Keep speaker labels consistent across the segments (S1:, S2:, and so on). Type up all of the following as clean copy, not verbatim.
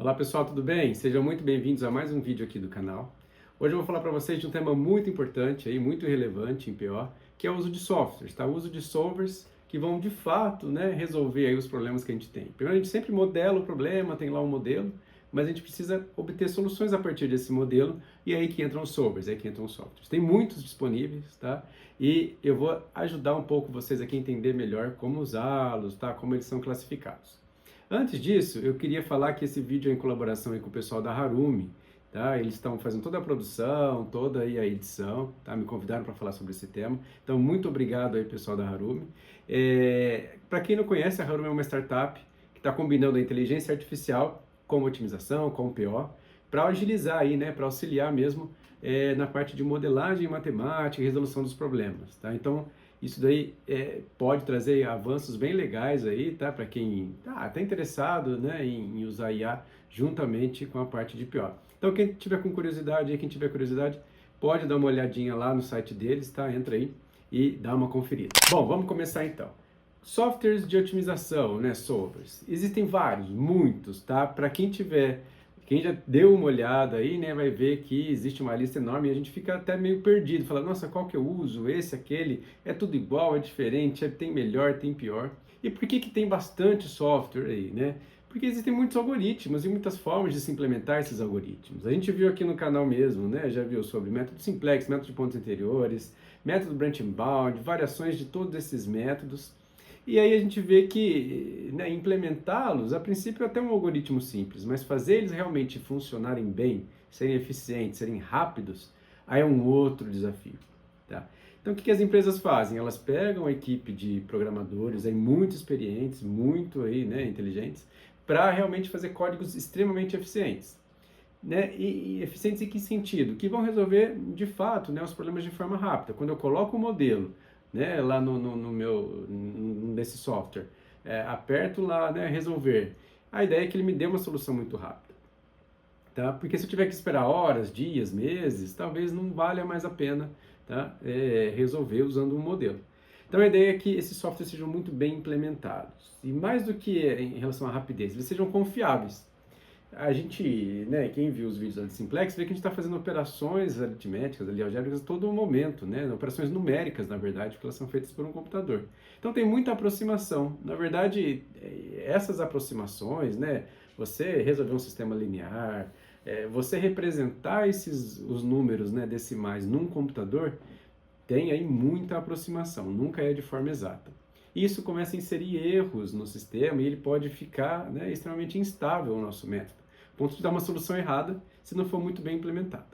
S1: Olá pessoal, tudo bem? Sejam muito bem-vindos a mais um vídeo aqui do canal. Hoje eu vou falar para vocês de um tema muito importante, aí, muito relevante em PO, que é o uso de softwares, tá? O uso de softwares que vão de fato, né, resolver aí os problemas que a gente tem. Primeiro a gente sempre modela o problema, tem lá um modelo, mas a gente precisa obter soluções a partir desse modelo e é aí que entram os softwares, é aí que entram os softwares. Tem muitos disponíveis, tá? E eu vou ajudar um pouco vocês aqui a entender melhor como usá-los, tá? Como eles são classificados. Antes disso, eu queria falar que esse vídeo é em colaboração aí com o pessoal da Harumi, tá? Eles estão fazendo toda a produção, toda aí a edição, tá? Me convidaram para falar sobre esse tema. Então, muito obrigado aí, pessoal da Harumi. Para quem não conhece, a Harumi é uma startup que está combinando a inteligência artificial com otimização, com PO, para agilizar aí, né? Para auxiliar mesmo na parte de modelagem matemática e resolução dos problemas, tá? Então, isso daí pode trazer avanços bem legais aí, tá? Para quem tá interessado, né, em usar IA juntamente com a parte de PO. Então, quem tiver com curiosidade, pode dar uma olhadinha lá no site deles, tá? Entra aí e dá uma conferida. Bom, vamos começar então. Softwares de otimização, né, softwares. Existem vários, muitos, tá? Para quem já deu uma olhada aí, né, vai ver que existe uma lista enorme e a gente fica até meio perdido, fala, nossa, qual que eu uso? Esse, aquele, é tudo igual, é diferente, tem melhor, tem pior. E por que tem bastante software aí, né? Porque existem muitos algoritmos e muitas formas de se implementar esses algoritmos. A gente viu aqui no canal mesmo, né, já viu sobre método simplex, método de pontos anteriores, método branch and bound, variações de todos esses métodos. E aí a gente vê que, né, implementá-los, a princípio é até um algoritmo simples, mas fazer eles realmente funcionarem bem, serem eficientes, serem rápidos, aí é um outro desafio. Tá? Então o que as empresas fazem? Elas pegam a equipe de programadores aí, muito experientes, muito aí, né, inteligentes, para realmente fazer códigos extremamente eficientes. Né? E eficientes em que sentido? Que vão resolver, de fato, né, os problemas de forma rápida. Quando eu coloco o modelo, né, lá nesse software, aperto lá, né, resolver, a ideia é que ele me dê uma solução muito rápida. Tá? Porque se eu tiver que esperar horas, dias, meses, talvez não valha mais a pena, tá? Resolver usando um modelo. Então a ideia é que esses softwares sejam muito bem implementados. E mais do que em relação à rapidez, eles sejam confiáveis. A gente, né, quem viu os vídeos da Simplex, vê que a gente está fazendo operações aritméticas, ali, algébricas, a todo momento, né? Operações numéricas, na verdade, porque elas são feitas por um computador. Então tem muita aproximação. Na verdade, essas aproximações, né, você resolver um sistema linear, você representar os números, né, decimais num computador, tem aí muita aproximação, nunca é de forma exata. Isso começa a inserir erros no sistema e ele pode ficar, né, extremamente instável o nosso método, a ponto de dar uma solução errada se não for muito bem implementada.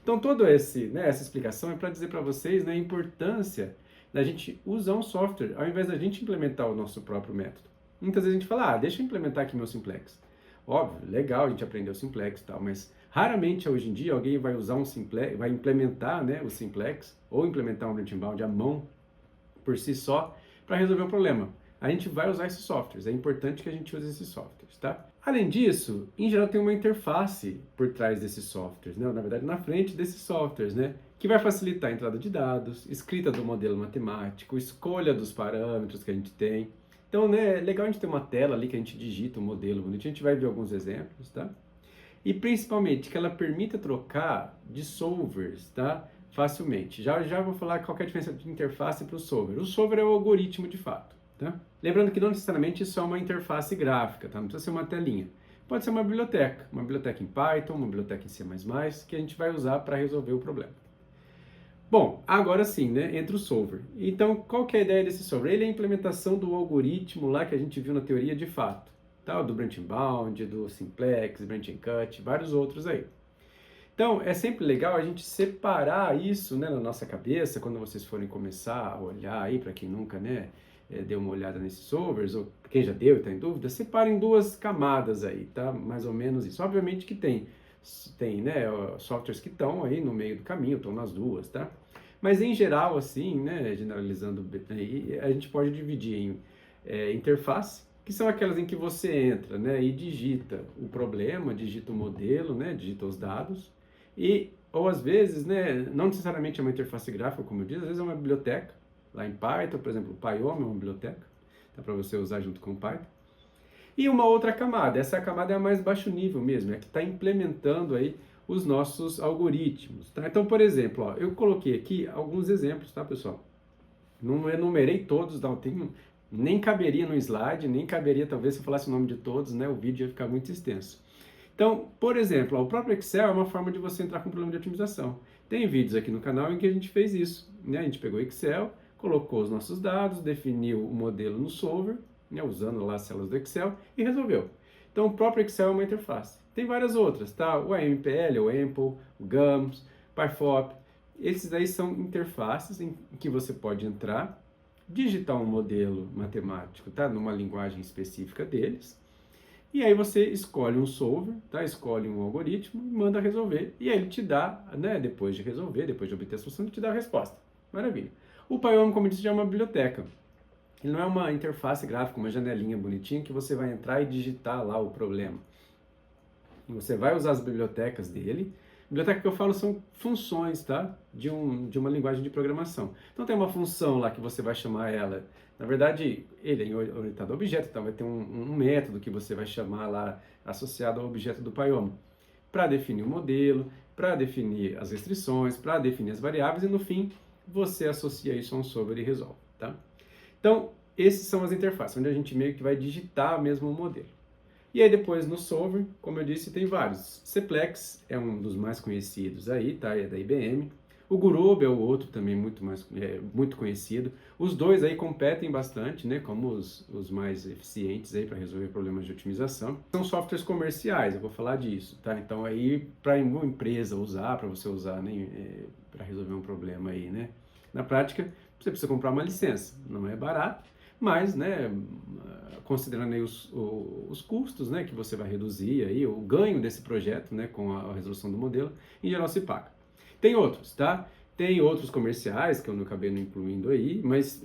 S1: Então, toda essa explicação é para dizer para vocês, né, a importância da gente usar um software ao invés da gente implementar o nosso próprio método. Muitas vezes a gente fala, deixa eu implementar aqui meu simplex. Óbvio, legal a gente aprender o simplex e tal, mas raramente hoje em dia alguém vai usar um simplex, vai implementar, né, o simplex ou implementar um branch and bound à mão por si só para resolver um problema. A gente vai usar esses softwares, é importante que a gente use esses softwares, tá? Além disso, em geral tem uma interface por trás desses softwares, né? Na verdade, na frente desses softwares, né? Que vai facilitar a entrada de dados, escrita do modelo matemático, escolha dos parâmetros que a gente tem. Então, né, é legal a gente ter uma tela ali que a gente digita o modelo bonitinho, a gente vai ver alguns exemplos, tá? E principalmente que ela permita trocar de solvers, tá? Facilmente. Já vou falar qual é a diferença de interface para o solver. O solver é o algoritmo de fato, tá? Lembrando que não necessariamente isso é uma interface gráfica, tá? Não precisa ser uma telinha. Pode ser uma biblioteca em Python, uma biblioteca em C++, que a gente vai usar para resolver o problema. Bom, agora sim, né, entra o solver. Então, qual que é a ideia desse solver? Ele é a implementação do algoritmo lá que a gente viu na teoria de fato. Tá? Do branch and bound, do simplex, branch and cut, vários outros aí. Então, é sempre legal a gente separar isso, né, na nossa cabeça, quando vocês forem começar a olhar aí, para quem nunca, né, deu uma olhada nesses solvers, ou quem já deu e está em dúvida, separem duas camadas aí, tá? Mais ou menos isso. Obviamente que tem né, softwares que estão aí no meio do caminho, estão nas duas, tá? Mas em geral, assim, né, generalizando aí, a gente pode dividir em interface, que são aquelas em que você entra, né, e digita o problema, digita o modelo, né, digita os dados, ou às vezes, né, não necessariamente é uma interface gráfica, como eu disse, às vezes é uma biblioteca, lá em Python, por exemplo, o PyOM é uma biblioteca, dá para você usar junto com o Python. E uma outra camada, essa camada é a mais baixo nível mesmo, é que está implementando aí os nossos algoritmos, tá? Então, por exemplo, ó, eu coloquei aqui alguns exemplos, tá, pessoal? Não enumerei todos, não, nem caberia no slide, nem caberia talvez se eu falasse o nome de todos, né? O vídeo ia ficar muito extenso. Então, por exemplo, ó, o próprio Excel é uma forma de você entrar com problema de otimização. Tem vídeos aqui no canal em que a gente fez isso, né? A gente pegou o Excel, colocou os nossos dados, definiu o modelo no solver, né? Usando lá as células do Excel e resolveu. Então, o próprio Excel é uma interface. Tem várias outras, tá? O AMPL, o Ample, o GAMS, PyFop. Esses aí são interfaces em que você pode entrar, digitar um modelo matemático, tá? Numa linguagem específica deles. E aí você escolhe um solver, tá? Escolhe um algoritmo e manda resolver. E aí ele te dá, né? Depois de resolver, depois de obter a solução, ele te dá a resposta. Maravilha. O Pyom, como eu disse, já é uma biblioteca. Ele não é uma interface gráfica, uma janelinha bonitinha que você vai entrar e digitar lá o problema. E você vai usar as bibliotecas dele. Biblioteca que eu falo são funções, tá? De uma linguagem de programação. Então tem uma função lá que você vai chamar ela. Na verdade, ele é orientado a objeto, então vai ter um método que você vai chamar lá associado ao objeto do Pyom para definir o modelo, para definir as restrições, para definir as variáveis e no fim você associa isso a um solver e resolve, tá? Então, esses são as interfaces, onde a gente meio que vai digitar mesmo o modelo. E aí depois no solver, como eu disse, tem vários. Cplex é um dos mais conhecidos aí, tá? É da IBM. O Gurobi é o outro também muito conhecido. Os dois aí competem bastante, né? Como os mais eficientes aí para resolver problemas de otimização. São softwares comerciais, eu vou falar disso, tá? Então aí para uma empresa usar, para você usar, né? Para resolver um problema aí, né? Na prática, você precisa comprar uma licença. Não é barato, mas, né? Considerando aí os custos, né, que você vai reduzir aí, o ganho desse projeto, né, com a resolução do modelo, em geral se paga. Tem outros, tá? Tem outros comerciais que eu não acabei não incluindo aí, mas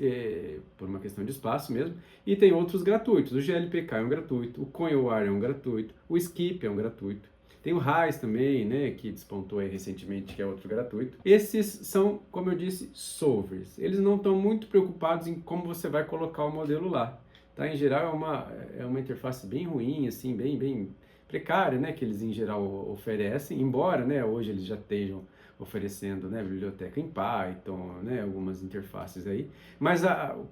S1: por uma questão de espaço mesmo, e tem outros gratuitos. O GLPK é um gratuito, o CoinWire é um gratuito, o Skip é um gratuito. Tem o RAIS também, né, que despontou aí recentemente, que é outro gratuito. Esses são, como eu disse, solvers. Eles não estão muito preocupados em como você vai colocar o modelo lá. Tá? Em geral é uma interface bem ruim, assim, bem precária, né, que eles em geral oferecem, embora, né, hoje eles já estejam oferecendo, né, biblioteca em Python, né, algumas interfaces aí. Mas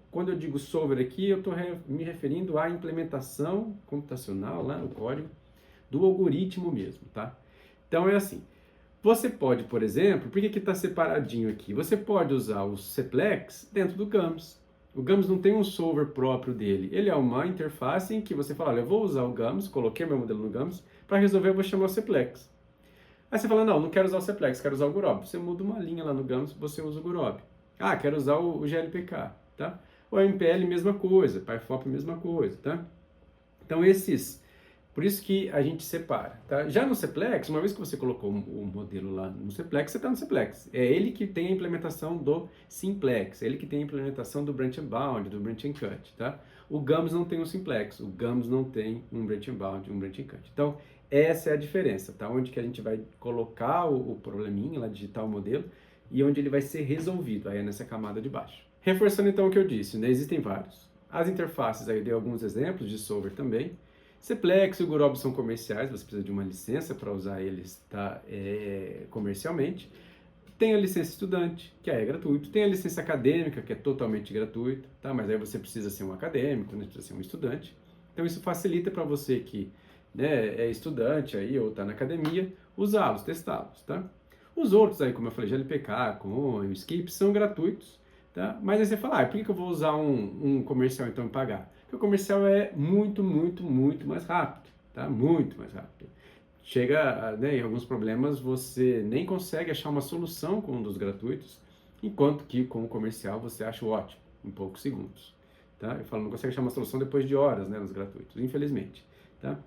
S1: quando eu digo solver aqui, eu estou me referindo à implementação computacional, lá no código, do algoritmo mesmo, tá? Então é assim, você pode, por exemplo, por que está separadinho aqui? Você pode usar o Cplex dentro do GAMS. O GAMS não tem um solver próprio dele. Ele é uma interface em que você fala, olha, eu vou usar o GAMS, coloquei meu modelo no GAMS, para resolver eu vou chamar o Cplex. Aí você fala, não quero usar o Cplex, quero usar o Gurobi. Você muda uma linha lá no GAMS, você usa o Gurobi. Ah, quero usar o GLPK, tá? O MPL, mesma coisa, PyFop, mesma coisa, tá? Então por isso que a gente separa, tá? Já no Cplex, uma vez que você colocou o modelo lá no Cplex, você está no Cplex. É ele que tem a implementação do Simplex, é ele que tem a implementação do Branch and Bound, do Branch and Cut, tá? O GAMS não tem um Simplex, o GAMS não tem um Branch and Bound, um Branch and Cut. Então, essa é a diferença, tá? Onde que a gente vai colocar o probleminha lá, digitar o modelo, e onde ele vai ser resolvido, aí é nessa camada de baixo. Reforçando então o que eu disse, né? Existem vários. As interfaces, aí eu dei alguns exemplos de solver também. Cplex e o Gurobi são comerciais, você precisa de uma licença para usar eles, tá? Comercialmente. Tem a licença estudante, que é gratuito. Tem a licença acadêmica, que é totalmente gratuita, tá? Mas aí você precisa ser um acadêmico, né? Precisa ser um estudante. Então isso facilita para você que, né, é estudante aí ou está na academia, usá-los, testá-los, tá? Os outros aí, como eu falei, GLPK, Coin, Skip, são gratuitos, tá? Mas aí você fala, por que eu vou usar um comercial então e pagar? Porque o comercial é muito mais rápido, tá? Muito mais rápido. Chega, né, em alguns problemas você nem consegue achar uma solução com um dos gratuitos, enquanto que com o comercial você acha ótimo, em poucos segundos, tá? Eu falo, não consegue achar uma solução depois de horas, né, nos gratuitos, infelizmente, tá?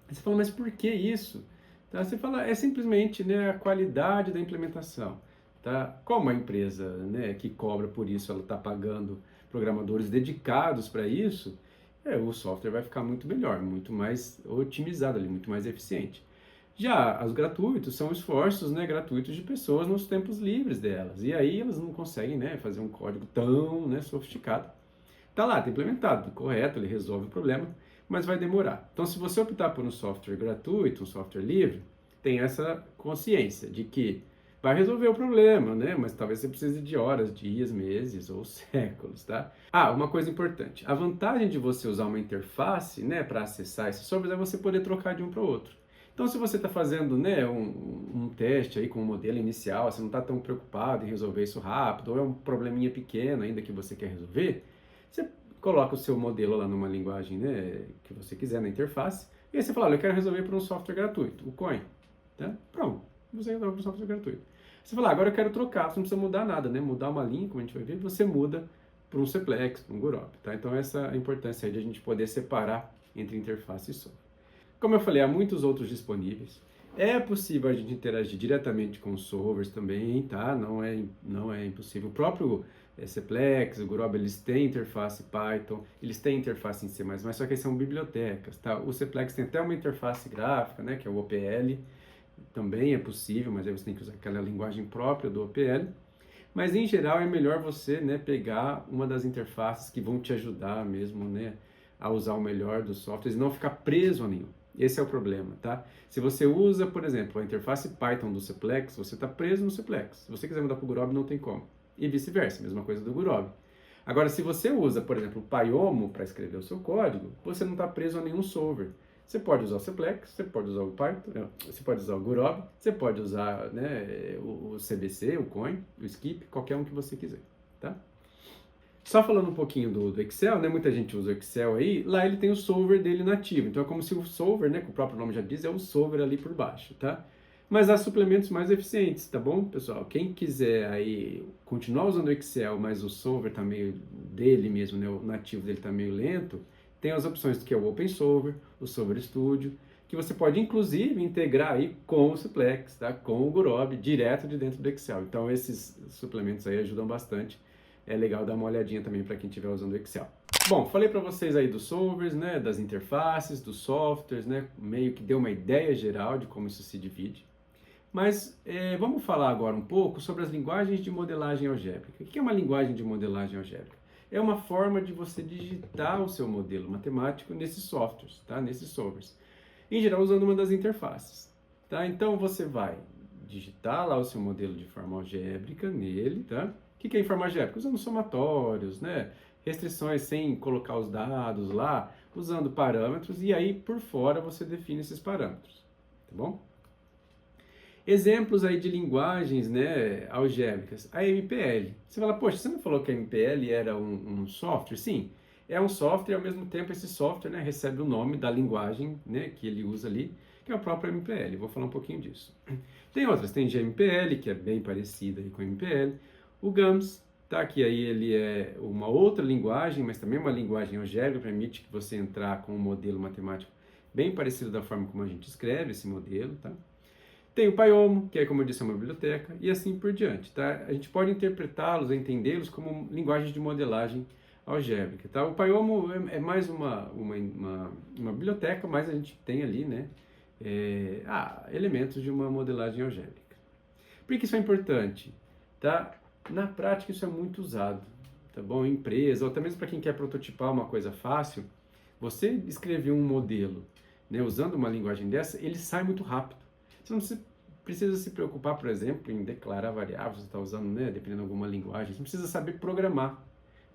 S1: Aí você fala, mas por que isso? Tá? Você fala, é simplesmente, né, a qualidade da implementação, tá? Como a empresa, né, que cobra por isso, ela está pagando programadores dedicados para isso, o software vai ficar muito melhor, muito mais otimizado ali, muito mais eficiente. Já os gratuitos são esforços, né, gratuitos de pessoas nos tempos livres delas, e aí elas não conseguem, né, fazer um código tão, né, sofisticado. Tá lá, tá implementado, correto, ele resolve o problema, mas vai demorar. Então, se você optar por um software gratuito, um software livre, tem essa consciência de que vai resolver o problema, né? Mas talvez você precise de horas, dias, meses ou séculos, tá? Ah, uma coisa importante. A vantagem de você usar uma interface, né, para acessar esse software é você poder trocar de um para o outro. Então, se você está fazendo, né, um teste aí com o modelo inicial, você não está tão preocupado em resolver isso rápido, ou é um probleminha pequeno ainda que você quer resolver, você coloca o seu modelo lá numa linguagem, né, que você quiser na interface, e aí você fala, olha, eu quero resolver por um software gratuito, o Coin, tá? Pronto, você resolve por um software gratuito. Você fala, agora eu quero trocar, você não precisa mudar nada, né? Mudar uma linha, como a gente vai ver, você muda para um Cplex, para um Gurob, tá? Então essa é a importância aí de a gente poder separar entre interface e software. Como eu falei, há muitos outros disponíveis. É possível a gente interagir diretamente com os solvers também, tá? Não é impossível. O próprio Cplex, o Gurob, eles têm interface Python, eles têm interface em C++, só que eles são bibliotecas, tá? O Cplex tem até uma interface gráfica, né, que é o OPL, também é possível, mas aí você tem que usar aquela linguagem própria do OPL. Mas em geral é melhor você, né, pegar uma das interfaces que vão te ajudar mesmo, né, a usar o melhor dos softwares e não ficar preso a nenhum. Esse é o problema, tá? Se você usa, por exemplo, a interface Python do Cplex, você está preso no Cplex. Se você quiser mudar para o Gurob, não tem como. E vice-versa, mesma coisa do Gurob. Agora, se você usa, por exemplo, o Pyomo para escrever o seu código, você não está preso a nenhum solver. Você pode usar o Cplex, você pode usar o Python, você pode usar o Gurob, você pode usar, né, o CBC, o Coin, o Skip, qualquer um que você quiser, tá? Só falando um pouquinho do Excel, né? Muita gente usa o Excel aí, lá ele tem o solver dele nativo. Então é como se o solver, né, que o próprio nome já diz, é o solver ali por baixo, tá? Mas há suplementos mais eficientes, tá bom, pessoal? Quem quiser aí continuar usando o Excel, mas o solver tá meio dele mesmo, né, o nativo dele tá meio lento, tem as opções que é o Open Solver, o Solver Studio, que você pode inclusive integrar aí com o Cplex, tá? Com o Gurob, direto de dentro do Excel. Então esses suplementos aí ajudam bastante. É legal dar uma olhadinha também para quem estiver usando o Excel. Bom, falei para vocês aí dos solvers, né, das interfaces, dos softwares, né, meio que deu uma ideia geral de como isso se divide. Mas vamos falar agora um pouco sobre as linguagens de modelagem algébrica. O que é uma linguagem de modelagem algébrica? É uma forma de você digitar o seu modelo matemático nesses softwares, tá? Nesses solvers. Em geral, usando uma das interfaces. Tá? Então, você vai digitar lá o seu modelo de forma algébrica nele, tá? O que é em forma algébrica? Usando somatórios, né? Restrições sem colocar os dados lá, usando parâmetros, e aí por fora você define esses parâmetros, tá bom? Exemplos aí de linguagens, né, algébricas. A MPL. Você fala, poxa, você não falou que a MPL era um software? Sim, é um software e ao mesmo tempo esse software, né, recebe o nome da linguagem, né, que ele usa ali, que é o próprio MPL. Vou falar um pouquinho disso. Tem outras, tem GMPL, que é bem parecida aí com a MPL. O GAMS, tá, que aí ele é uma outra linguagem, mas também uma linguagem algébrica, permite que você entrar com um modelo matemático bem parecido da forma como a gente escreve esse modelo, tá? Tem o Pyomo, que é, como eu disse, é uma biblioteca, e assim por diante, tá? A gente pode interpretá-los, entendê-los como linguagens de modelagem algébrica, tá? O Pyomo é mais uma biblioteca, mas a gente tem ali, né, elementos de uma modelagem algébrica. Por que isso é importante? Tá? Na prática isso é muito usado, tá bom? Em empresa, ou até mesmo para quem quer prototipar uma coisa fácil, você escrever um modelo, né, usando uma linguagem dessa, ele sai muito rápido. Você não precisa se preocupar, por exemplo, em declarar variáveis, você está usando, né, dependendo de alguma linguagem, você não precisa saber programar,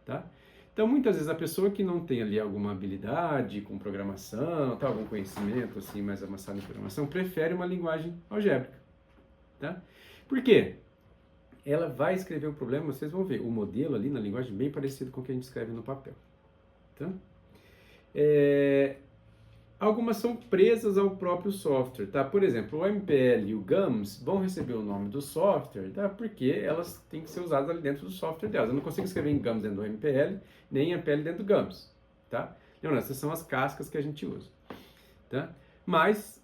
S1: tá? Então, muitas vezes, a pessoa que não tem ali alguma habilidade com programação, tá, algum conhecimento assim, mais avançado em programação, prefere uma linguagem algébrica, tá? Por quê? Ela vai escrever o problema, vocês vão ver, o modelo ali na linguagem bem parecido com o que a gente escreve no papel, tá? Algumas são presas ao próprio software, tá? Por exemplo, o MPL e o GAMS vão receber o nome do software, tá? Porque elas têm que ser usadas ali dentro do software delas. Eu não consigo escrever em GAMS dentro do MPL, nem em MPL dentro do GAMS, tá? Lembrando, essas são as cascas que a gente usa, tá? Mas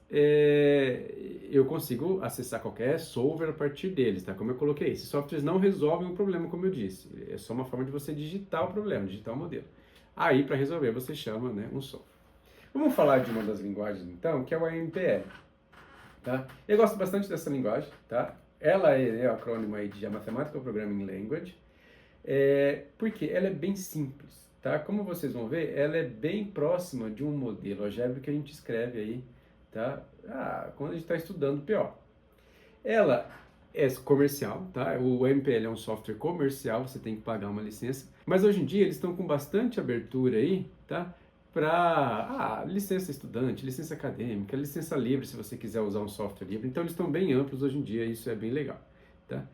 S1: eu consigo acessar qualquer solver a partir deles, tá? Como eu coloquei, esses softwares não resolvem o problema, como eu disse. É só uma forma de você digitar o problema, digitar o modelo. Aí, para resolver, você chama, né, um software. Vamos falar de uma das linguagens, então, que é o AMPL, tá? Eu gosto bastante dessa linguagem, tá? Ela é o acrônimo aí de Mathematical Programming Language, porque ela é bem simples, tá? Como vocês vão ver, ela é bem próxima de um modelo algébrico que a gente escreve aí, tá? Quando a gente está estudando PO. Ela é comercial, tá? O MPL é um software comercial, você tem que pagar uma licença. Mas hoje em dia eles estão com bastante abertura aí, tá? Para licença estudante, licença acadêmica, licença livre, se você quiser usar um software livre. Então eles estão bem amplos hoje em dia, isso é bem legal, tá?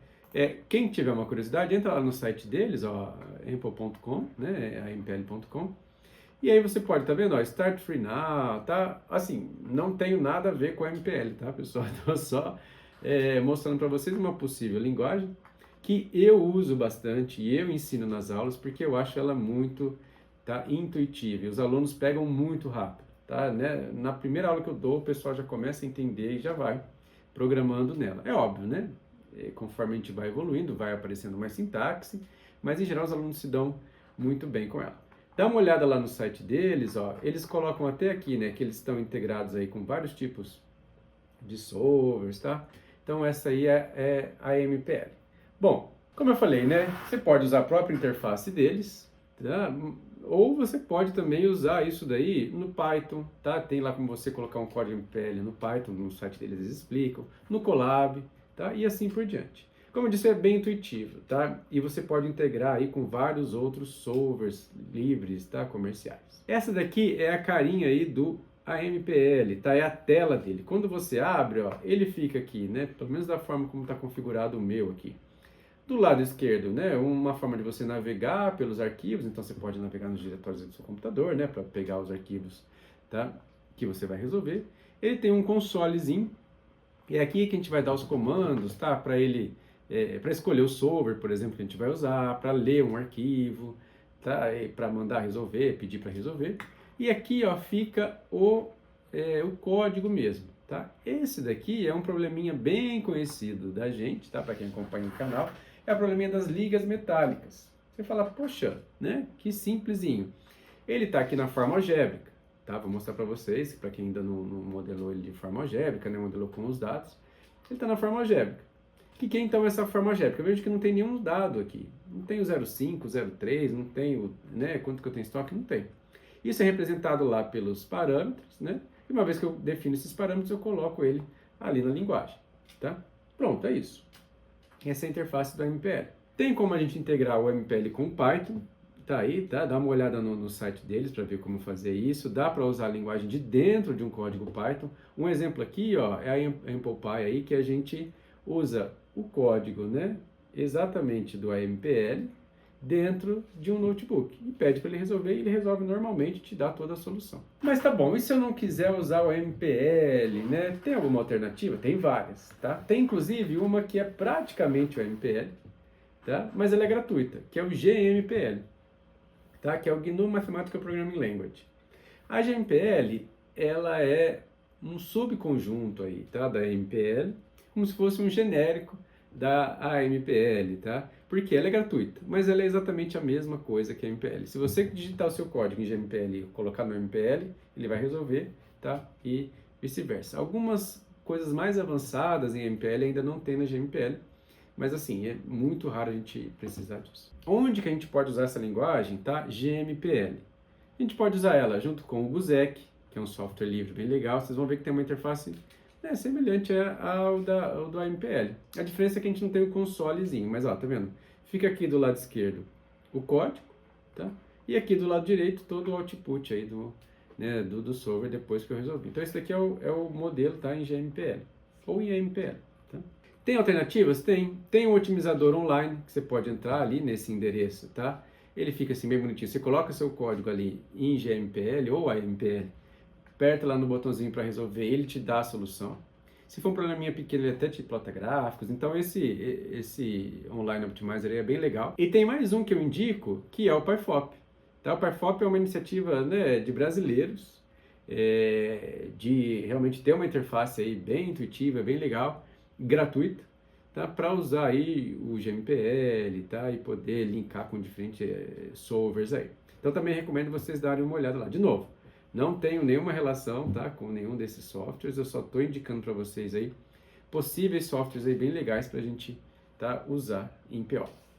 S1: Quem tiver uma curiosidade, entra lá no site deles, ó, ample.com, né, ampl.com, e aí você pode, tá vendo, ó, Start Free Now, tá? Assim, não tenho nada a ver com a MPL, tá, pessoal? Tô só mostrando para vocês uma possível linguagem que eu uso bastante e eu ensino nas aulas porque eu acho ela muito, tá, intuitiva e os alunos pegam muito rápido, tá? Né? Na primeira aula que eu dou, o pessoal já começa a entender e já vai programando nela. É óbvio, né? Conforme a gente vai evoluindo, vai aparecendo mais sintaxe, mas em geral os alunos se dão muito bem com ela. Dá uma olhada lá no site deles, ó, eles colocam até aqui, né, que eles estão integrados aí com vários tipos de solvers, tá? Então essa aí é a MPL. Bom, como eu falei, né, você pode usar a própria interface deles, tá? Ou você pode também usar isso daí no Python, tá? Tem lá como você colocar um código MPL no Python, no site deles eles explicam, no Colab, tá? E assim por diante. Como eu disse, é bem intuitivo, tá? E você pode integrar aí com vários outros solvers livres, tá? Comerciais. Essa daqui é a carinha aí do AMPL, tá? É a tela dele. Quando você abre, ó, ele fica aqui, né? Pelo menos da forma como está configurado o meu aqui. Do lado esquerdo, né? Uma forma de você navegar pelos arquivos. Então você pode navegar nos diretórios do seu computador, né? Para pegar os arquivos, tá? Que você vai resolver. Ele tem um consolezinho. É aqui que a gente vai dar os comandos, tá? Para ele, para escolher o solver, por exemplo, que a gente vai usar, para ler um arquivo, tá? Para mandar resolver, pedir para resolver. E aqui, ó, fica o código mesmo, tá? Esse daqui é um probleminha bem conhecido da gente, tá? Para quem acompanha o canal, é o probleminha das ligas metálicas. Você fala, poxa, né? Que simplesinho. Ele está aqui na forma algébrica, tá? Vou mostrar para vocês, para quem ainda não modelou ele de forma algébrica, né? Modelou com os dados. Ele está na forma algébrica. O que é então essa forma algébrica? Eu vejo que não tem nenhum dado aqui. Não tem o 0,5, 0,3, não tem o, né? Quanto que eu tenho em estoque? Não tem. Isso é representado lá pelos parâmetros, né? E uma vez que eu defino esses parâmetros, eu coloco ele ali na linguagem, tá? Pronto, é isso. Essa é a interface do MPL. Tem como a gente integrar o MPL com o Python, tá aí, tá? Dá uma olhada no site deles para ver como fazer isso. Dá para usar a linguagem de dentro de um código Python. Um exemplo aqui, ó, é a AmplePy aí, que a gente usa o código, né? Exatamente do AMPL dentro de um notebook e pede para ele resolver e ele resolve normalmente, te dá toda a solução. Mas tá bom, e se eu não quiser usar o MPL, né? Tem alguma alternativa? Tem várias, tá? Tem inclusive uma que é praticamente o MPL, tá? Mas ela é gratuita, que é o GMPL, tá? Que é o GNU Mathematical Programming Language. A GMPL, ela é um subconjunto aí, tá? Da MPL, como se fosse um genérico da AMPL, tá? Porque ela é gratuita, mas ela é exatamente a mesma coisa que a MPL. Se você digitar o seu código em GMPL e colocar no MPL, ele vai resolver, tá? E vice-versa. Algumas coisas mais avançadas em MPL ainda não tem na GMPL, mas assim, é muito raro a gente precisar disso. Onde que a gente pode usar essa linguagem, tá? GMPL. A gente pode usar ela junto com o Guzek, que é um software livre bem legal. Vocês vão ver que tem uma interface semelhante ao do AMPL. A diferença é que a gente não tem o consolezinho, mas ó, tá vendo? Fica aqui do lado esquerdo o código, tá? E aqui do lado direito todo o output aí do solver depois que eu resolvi. Então esse daqui é o modelo, tá? Em GMPL ou em AMPL, tá? Tem alternativas? Tem. Tem um otimizador online que você pode entrar ali nesse endereço, tá? Ele fica assim bem bonitinho. Você coloca seu código ali em GMPL ou AMPL, aperta lá no botãozinho para resolver, ele te dá a solução. Se for um probleminha pequeno, ele até te plota gráficos. Então esse Online Optimizer aí é bem legal. E tem mais um que eu indico, que é o PyFop. Tá? O PyFop é uma iniciativa, né, de brasileiros, de realmente ter uma interface aí bem intuitiva, bem legal, gratuita, tá? Para usar aí o GMPL, tá? E poder linkar com diferentes solvers aí. Então também recomendo vocês darem uma olhada lá. De novo, não tenho nenhuma relação, tá, com nenhum desses softwares, eu só estou indicando para vocês aí possíveis softwares aí bem legais para a gente, tá, usar em PO.